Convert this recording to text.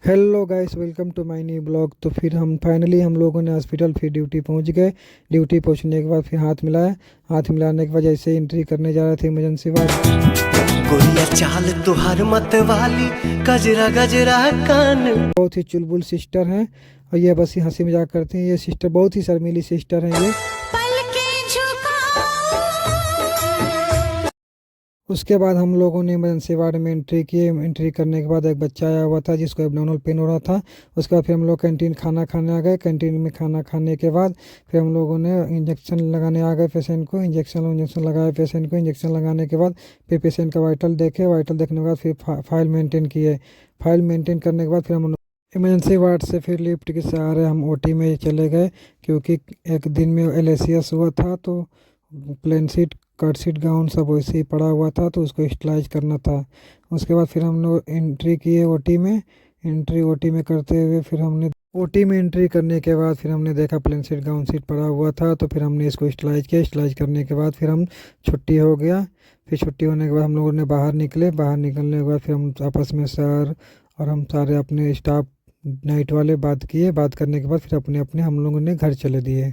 Hello guys, welcome to my new blog. तो फिर हम लोगों ने हॉस्पिटल फिर ड्यूटी पहुंच गए। ड्यूटी पहुंचने के बाद फिर हाथ मिलाया। हाथ मिलाने के बाद जैसे एंट्री करने जा रहे थे इमरजेंसी वार्ड, गोरिया चाल तुहार मत वाली गजरा गजरा कान। बहुत ही चुलबुल सिस्टर हैं और ये बस ही हंसी मजाक करती हैं। ये सिस्टर बहुत ही शर्मीली सिस्टर हैं ये। उसके बाद हम लोगों ने इमरजेंसी वार्ड में एंट्री किए। एंट्री करने के बाद एक बच्चा आया हुआ था जिसको एब्डोमिनल पेन हो रहा था। उसके बाद फिर हम लोग कैंटीन खाना खाने आ गए। कैंटीन में खाना खाने के बाद फिर हम लोगों ने इंजेक्शन लगाने आ गए पेशेंट को। इंजेक्शन लगाए पेशेंट को। इंजेक्शन लगाने के बाद फिर पेशेंट का वाइटल देखे। वाइटल देखने के बाद फिर फाइल मेंटेन किए। फाइल मेंटेन करने के बाद फिर हम इमरजेंसी वार्ड से फिर लिफ्ट के सहारे हम ओटी में चले गए, क्योंकि एक दिन में एलएसीएस हुआ था तो plain seat cut seat gown सब वैसे ही पड़ा हुआ था तो उसको स्टलाइज करना था। उसके बाद फिर हम लोग एंट्री किए ओटी में। एंट्री ओटी में करते हुए फिर हमने ओटी में एंट्री करने के बाद फिर हमने देखा प्लेन सीट गाउन सीट पड़ा हुआ था तो फिर हमने इसको स्टलाइज किया। स्टलाइज करने के बाद फिर हम छुट्टी हो गया। फिर छुट्टी होने के बाद हम लोगों ने बाहर निकले। बाहर निकलने के बाद फिर हम आपस में सर और हम सारे अपने स्टाफ नाइट वाले बात किए। बात करने के बाद फिर अपने अपने हम लोगों ने घर चले दिए।